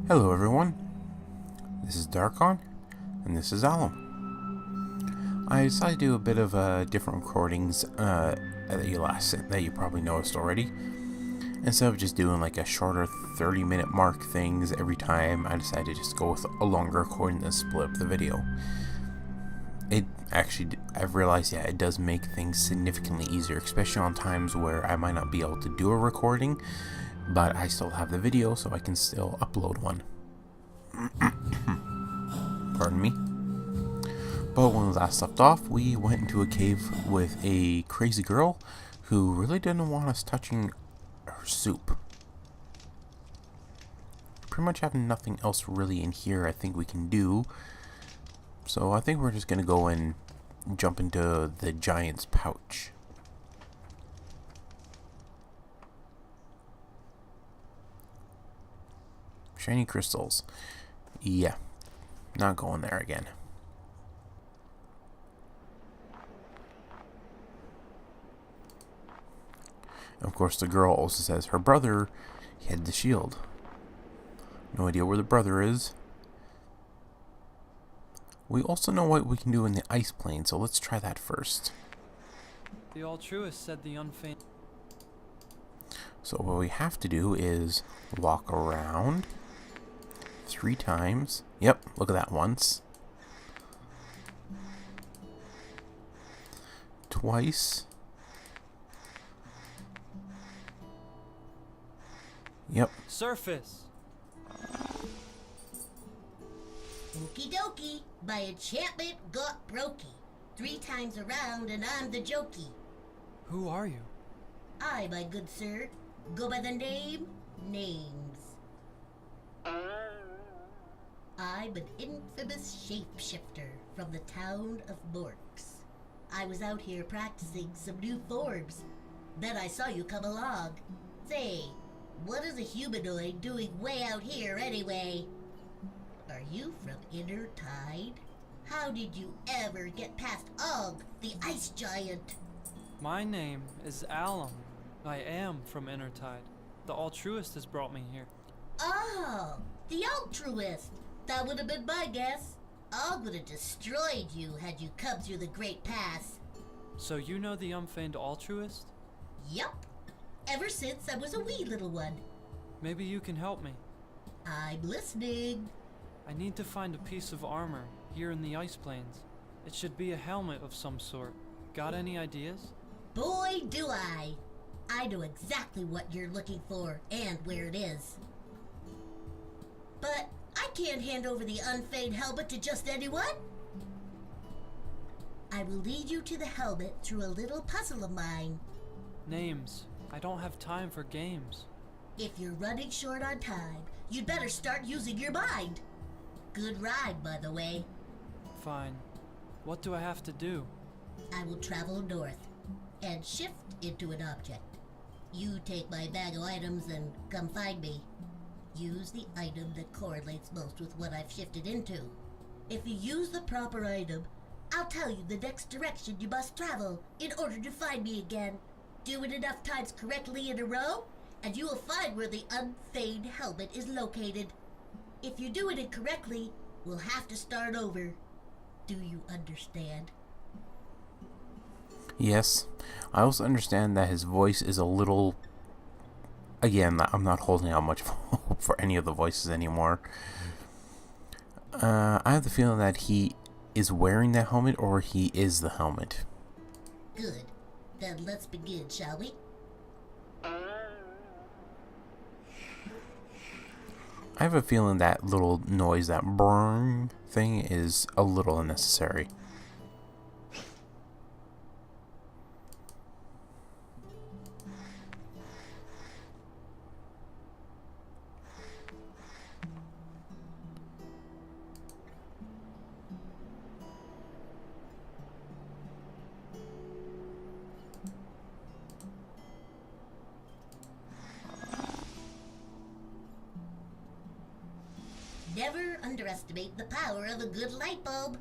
Hello everyone, this is Darkon, and this is Alum. I decided to do a bit of different recordings that you probably noticed already. Instead of just doing like a shorter 30-minute mark things every time, I decided to just go with a longer recording and split up the video. I've realized, it does make things significantly easier, especially on times where I might not be able to do a recording, but I still have the video, so I can still upload one. Pardon me. But when we last left off, we went into a cave with a crazy girl who really didn't want us touching her soup. Pretty much have nothing else really in here I think we can do. So I think we're just going to go and jump into the giant's pouch. Shiny crystals. Yeah, not going there again. Of course, the girl also says her brother had the shield. No idea where the brother is. We also know what we can do in the ice plane, so let's try that first. The altruist said the unfeigned. So what we have to do is walk around 3 times. Yep, look at that once. Twice. Yep. Surface! Okie dokie, my enchantment got brokey. 3 times around and I'm the jokey. Who are you? I, my good sir, go by the name Names. I'm an infamous shapeshifter from the town of Morks. I was out here practicing some new forms. Then I saw you come along. Say, what is a humanoid doing way out here anyway? Are you from Inner Tide? How did you ever get past Og, the ice giant? My name is Alum. I am from Innertide. The altruist has brought me here. Oh, the altruist. That would have been my guess. Og would have destroyed you had you come through the Great Pass. So you know the unfeigned altruist? Yup. Ever since I was a wee little one. Maybe you can help me. I'm listening. I need to find a piece of armor here in the ice plains. It should be a helmet of some sort. Got any ideas? Boy, do I. I know exactly what you're looking for and where it is. But I can't hand over the unfeigned helmet to just anyone. I will lead you to the helmet through a little puzzle of mine. Names. I don't have time for games. If you're running short on time, you'd better start using your mind. Good ride, by the way. Fine. What do I have to do? I will travel north and shift into an object. You take my bag of items and come find me. Use the item that correlates most with what I've shifted into. If you use the proper item, I'll tell you the next direction you must travel in order to find me again. Do it enough times correctly in a row, and you will find where the unfeigned helmet is located. If you do it incorrectly, we'll have to start over. Do you understand? Yes. I also understand that his voice is a little... Again, I'm not holding out much hope for any of the voices anymore. I have the feeling that he is wearing the helmet or he is the helmet. Good. Then let's begin, shall we? I have a feeling that little noise, that brrrr thing, is a little unnecessary. Never underestimate the power of a good light bulb.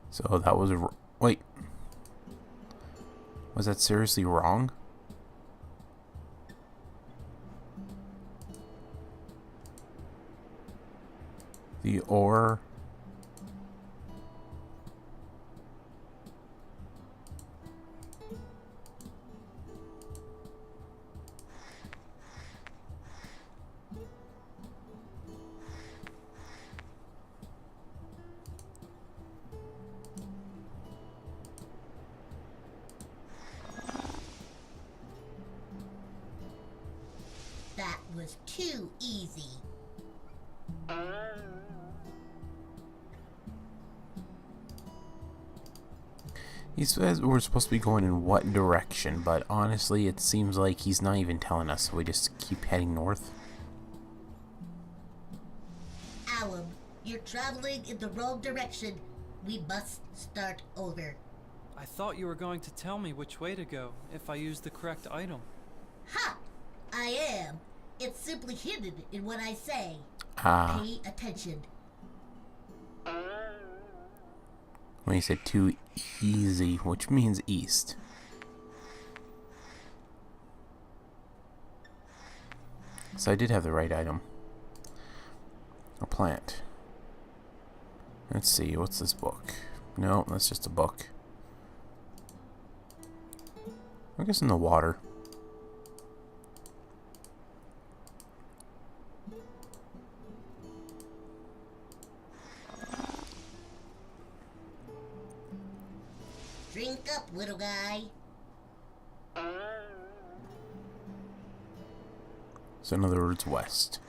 So that was... Wait. Was that seriously wrong? The ore. That was too easy. He says we're supposed to be going in what direction, but honestly, it seems like he's not even telling us, so we just keep heading north. Alum, you're traveling in the wrong direction. We must start over. I thought you were going to tell me which way to go if I used the correct item. Ha! I am. It's simply hidden in what I say. Ah. Pay attention. When he said too easy, which means east. So I did have the right item. A plant. Let's see, what's this book? No, that's just a book. I guess in the water. Drink up, little guy. So in other words, west.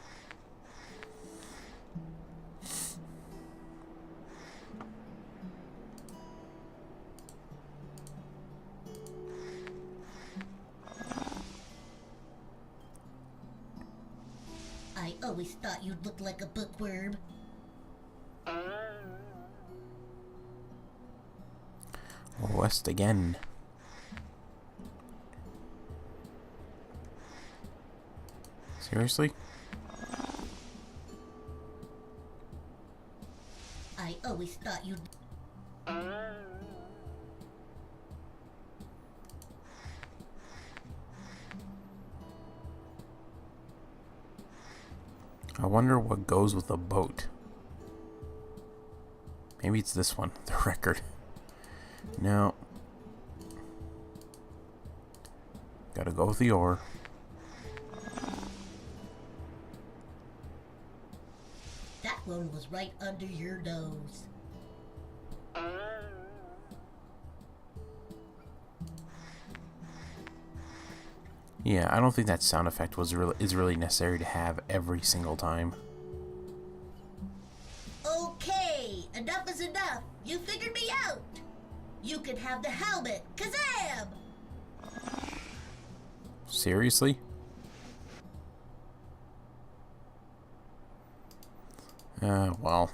I always thought you'd look like a bookworm. West again. Seriously? I always thought you'd... I wonder what goes with a boat. Maybe it's this one, the record. No. Gotta go with the ore. That one was right under your nose. Yeah, I don't think that sound effect is really necessary to have every single time. Okay, enough is enough. You figured me out. You can have the helmet. Kazam! Seriously? Well.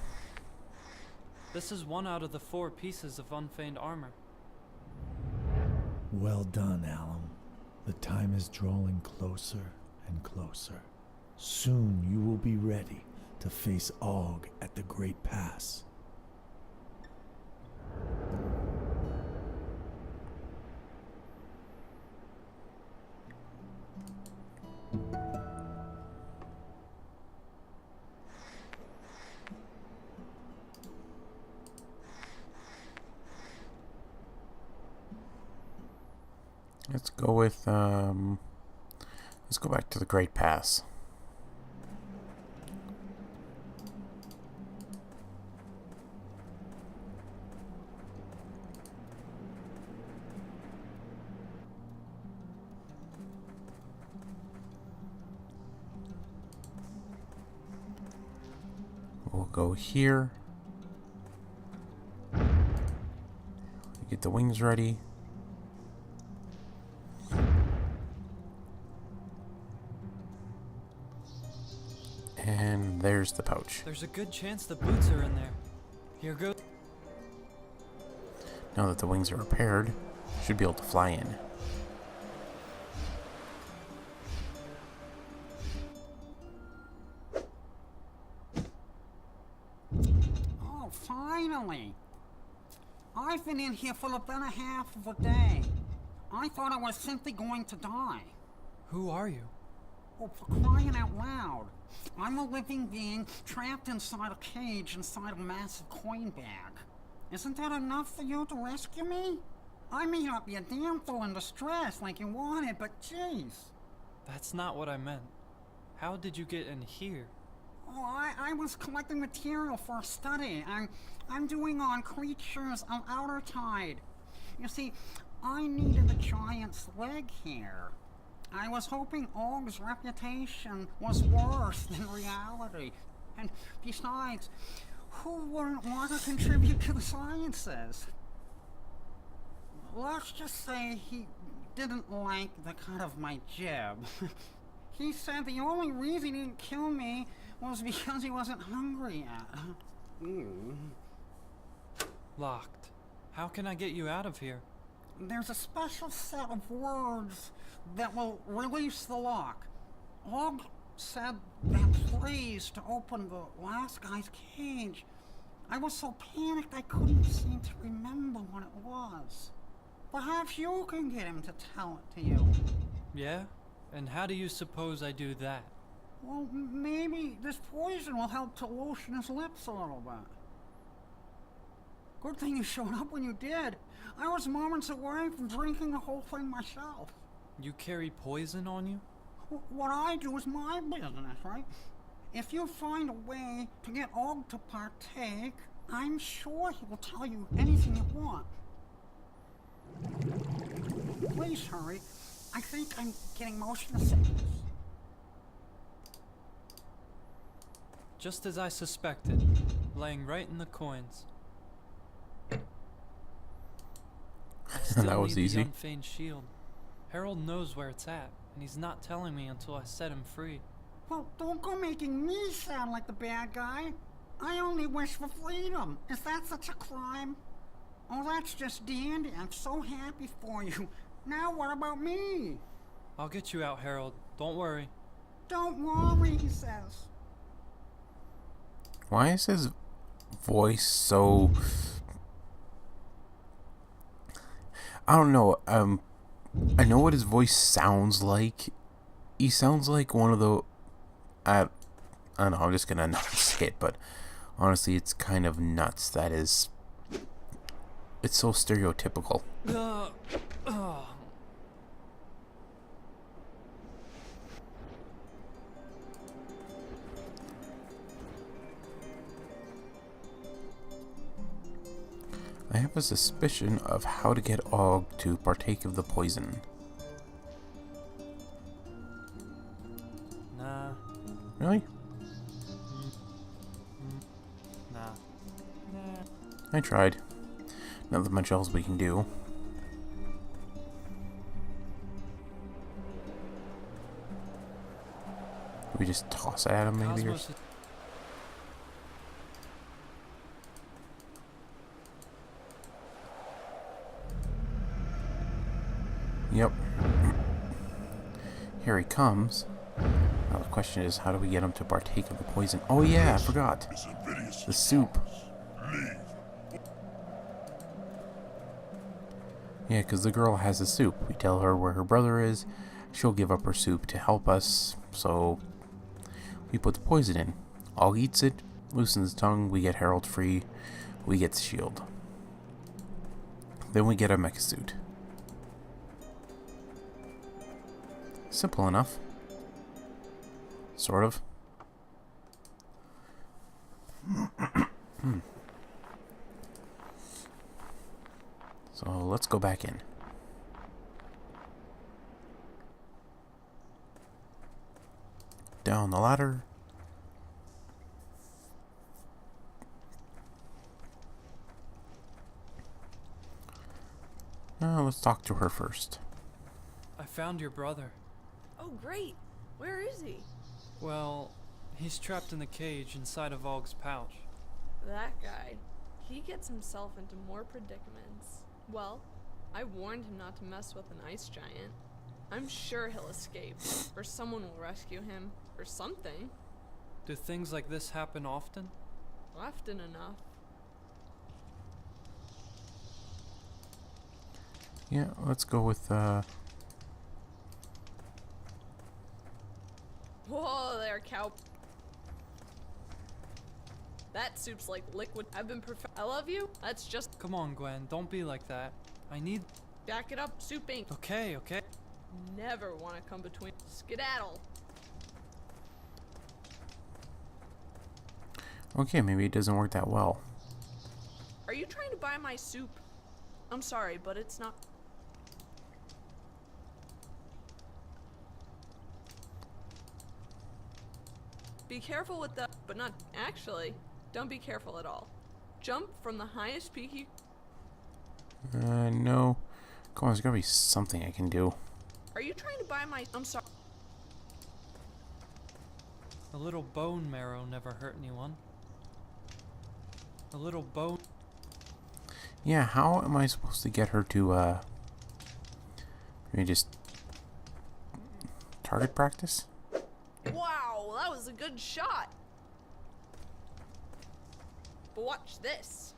This is one out of the 4 pieces of unfeigned armor. Well done, Alum. The time is drawing closer and closer. Soon you will be ready to face Og at the Great Pass. Let's go with, let's go back to the Great Pass. We'll go here. Get the wings ready. And there's the pouch. There's a good chance the boots are in there. Here goes. Now that the wings are repaired, should be able to fly in. Oh, finally! I've been in here for about a half of a day. I thought I was simply going to die. Who are you? Oh, for crying out loud. I'm a living being trapped inside a cage inside a massive coin bag. Isn't that enough for you to rescue me? I may not be a damsel in distress like you wanted, but jeez. That's not what I meant. How did you get in here? Oh, I was collecting material for a study. I'm doing on creatures of outer tide. You see, I needed a giant's leg here. I was hoping Og's reputation was worse than reality. And besides, who wouldn't want to contribute to the sciences? Let's just say he didn't like the cut of my jib. He said the only reason he didn't kill me was because he wasn't hungry yet. Locked. How can I get you out of here? There's a special set of words that will release the lock. Og said that phrase to open the last guy's cage. I was so panicked I couldn't seem to remember what it was. Perhaps you can get him to tell it to you. Yeah? And how do you suppose I do that? Well, maybe this poison will help to lotion his lips a little bit. Good thing you showed up when you did. I was moments away from drinking the whole thing myself. You carry poison on you? What I do is my business, right? If you find a way to get Og to partake, I'm sure he will tell you anything you want. Please hurry. I think I'm getting motion sickness. Just as I suspected, laying right in the coins. I still That was need easy. the unfeigned shield. Harold knows where it's at, and he's not telling me until I set him free. Well, don't go making me sound like the bad guy. I only wish for freedom. Is that such a crime? Oh, that's just dandy. I'm so happy for you. Now what about me? I'll get you out, Harold. Don't worry. Don't worry, he says. Why is his voice so... I don't know. I know what his voice sounds like. He sounds like one of the... I don't know, I'm just gonna not say it, but honestly, it's kind of nuts. That is... It's so stereotypical. I have a suspicion of how to get Og to partake of the poison. Nah. Really? Nah. I tried. Not much else we can do. We just toss it at him, maybe? Or... Cosmos is- Yep. Here he comes. Now the question is, how do we get him to partake of the poison? Oh yeah, I forgot. The soup. Yeah, because the girl has the soup. We tell her where her brother is. She'll give up her soup to help us. So we put the poison in. Og eats it, loosens his tongue. We get Harold free. We get the shield. Then we get a mecha suit. Simple enough. Sort of. So let's go back in. Down the ladder. Now let's talk to her first. I found your brother. Oh, great. Where is he? Well, he's trapped in the cage inside of Og's pouch. That guy. He gets himself into more predicaments. Well, I warned him not to mess with an ice giant. I'm sure he'll escape, or someone will rescue him, or something. Do things like this happen often? Often enough. Yeah, let's go with, Whoa there, cow. That soup's like liquid. I love you. That's just. Come on, Gwen, don't be like that. I need... Back it up, soup ain't. Okay, okay. Never want to come between. Skedaddle. okay, maybe it doesn't work that well. Are you trying to buy my soup? I'm sorry, but it's not. Be careful with the. But not actually. Don't be careful at all. Jump from the highest peak you. No. Come on, there's gotta be something I can do. Are you trying to buy my. I'm sorry. A little bone marrow never hurt anyone. A little bone... Yeah, how am I supposed to get her to, maybe just target practice? Wow, that was a good shot. But watch this.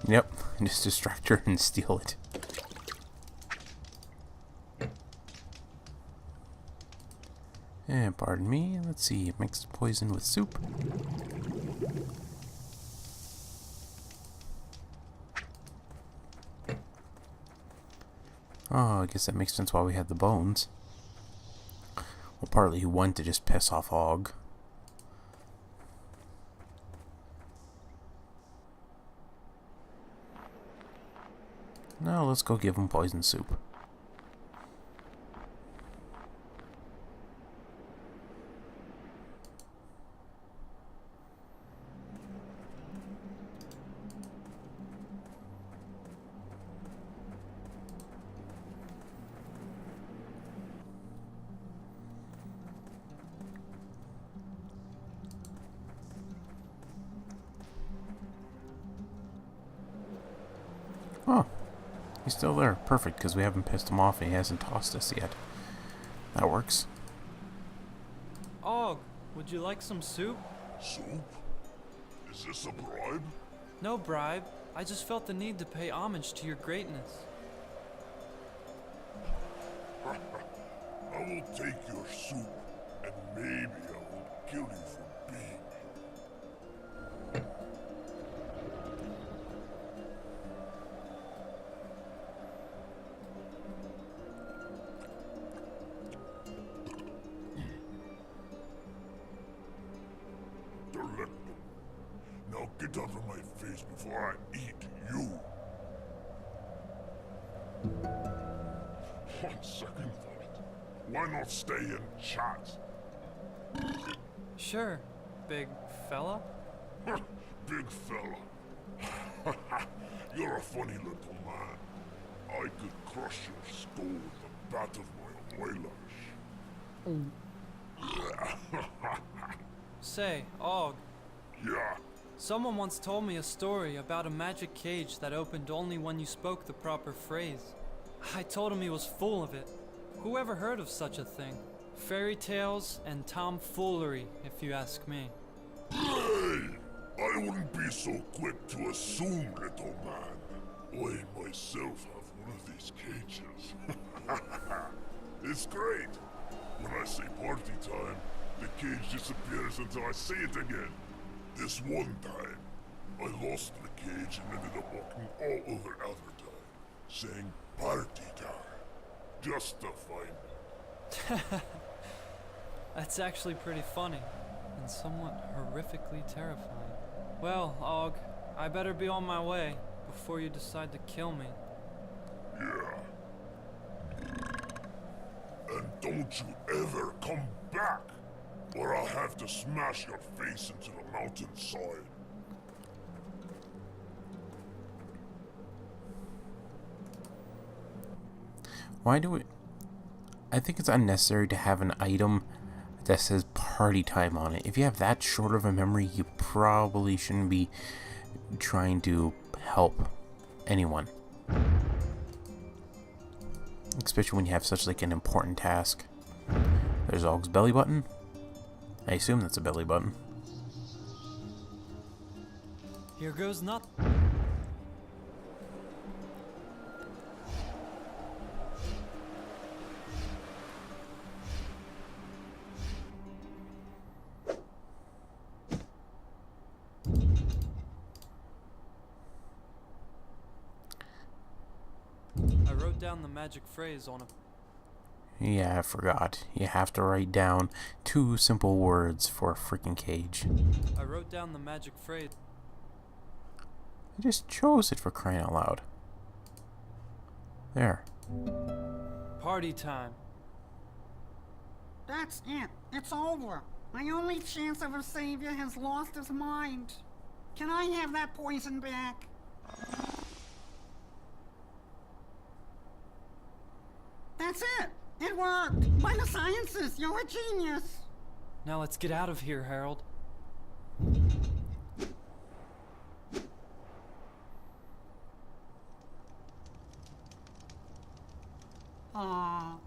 Yep, just distract her and steal it. And pardon me, let's see, mixed poison with soup. Oh, I guess that makes sense why we had the bones. Well, partly he wanted to just piss off Og. Now let's go give him poison soup. Oh, he's still there. Perfect, because we haven't pissed him off and he hasn't tossed us yet. That works. Og, would you like some soup? Soup? Is this a bribe? No bribe. I just felt the need to pay homage to your greatness. I will take your soup, and maybe I will kill you for being me. Delectable. Now get out of my face before I eat you. On second thought, why not stay and chat? Sure, big fella. Big fella. You're a funny little man. I could crush your skull with the bat of my eyelash. Say, Og, Yeah, someone once told me a story about a magic cage that opened only when you spoke the proper phrase. I told him he was full of it. Who ever heard of such a thing? Fairy tales and tomfoolery, if you ask me. hey! I wouldn't be so quick to assume, little man. I myself have one of these cages. It's great. When I say party time, the cage disappears until I say it again. This one time, I lost the cage and ended up walking all over Albertine, saying party time, just to find me. That's actually pretty funny, and somewhat horrifically terrifying. Well, Og, I better be on my way before you decide to kill me. Yeah. And don't you ever come back, or I'll have to smash your face into the mountainside. Why do we... I think it's unnecessary to have an item that says party time on it. If you have that short of a memory, you probably shouldn't be trying to help anyone. Especially when you have such like an important task. There's Og's belly button. I assume that's a belly button. Here goes nothing. I wrote down the magic phrase on a... Yeah, I forgot. You have to write down 2 simple words for a freaking cage. I wrote down the magic phrase. I just chose it, for crying out loud. There. Party time. That's it. It's over. My only chance of a savior has lost his mind. Can I have that poison back? That's it. It worked. By the sciences, you're a genius. Now let's get out of here, Harold. Ah,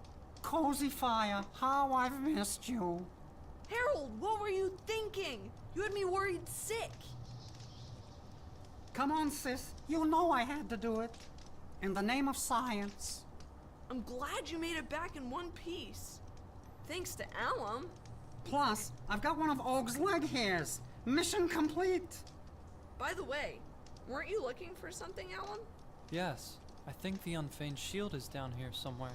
Cozy Fire, how I've missed you. Harold, what were you thinking? You had me worried sick. Come on, sis. You know I had to do it. In the name of science. I'm glad you made it back in one piece. Thanks to Alum. Plus, I've got one of Og's leg hairs. Mission complete. By the way, weren't you looking for something, Alum? Yes, I think the unfeigned shield is down here somewhere.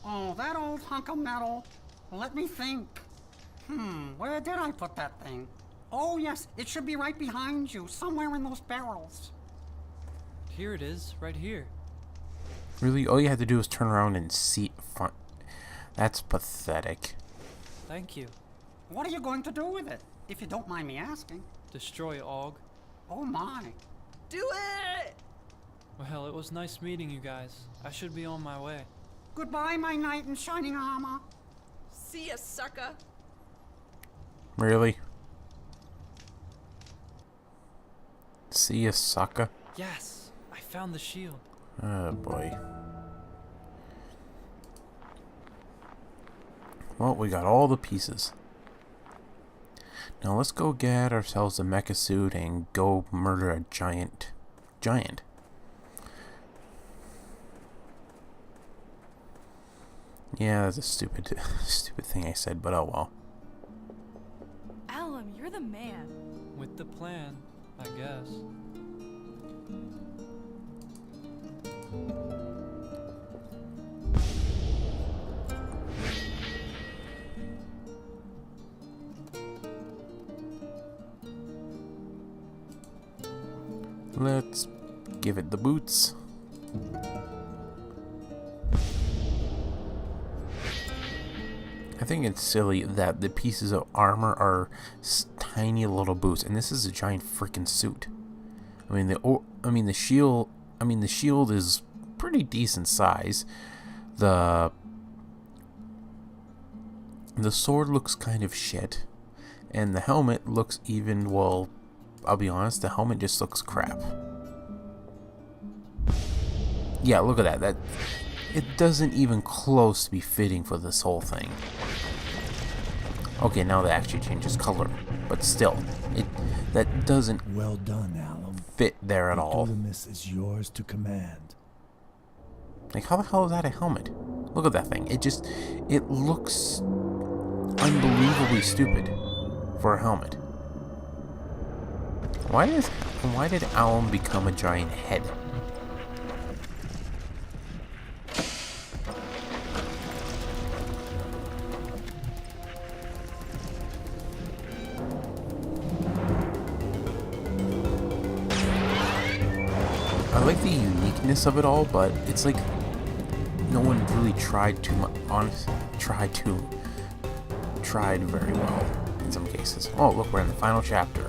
Oh, that old hunk of metal. Let me think. Where did I put that thing? Oh, yes, it should be right behind you, somewhere in those barrels. Here it is, right here. Really, all you had to do was turn around and see. That's pathetic. Thank you. What are you going to do with it, if you don't mind me asking? Destroy Og. Oh, my. Do it! Well, it was nice meeting you guys. I should be on my way. Goodbye, my knight in shining armor. See ya, sucker. Really? See ya, sucker. Yes, I found the shield. Oh boy. Well, we got all the pieces. Now let's go get ourselves a mecha suit and go murder a giant. Yeah, that's a stupid thing I said, but oh well. Alum, you're the man. With the plan, I guess. Let's give it the boots. I think it's silly that the pieces of armor are tiny little boots, and this is a giant freaking suit. I mean the shield is pretty decent size. The sword looks kind of shit, and the helmet looks even, well, I'll be honest, the helmet just looks crap. Yeah, look at that. It doesn't even close to be fitting for this whole thing. Okay, now that actually changes color, but still, that doesn't Well done, Alum. fit there at all. Dunamis is yours to command. Like, how the hell is that a helmet? Look at that thing. It looks unbelievably stupid for a helmet. Why did Alum become a giant head? I like the uniqueness of it all, but it's like no one really tried too much. Honestly, tried very well in some cases. Oh, look, we're in the final chapter.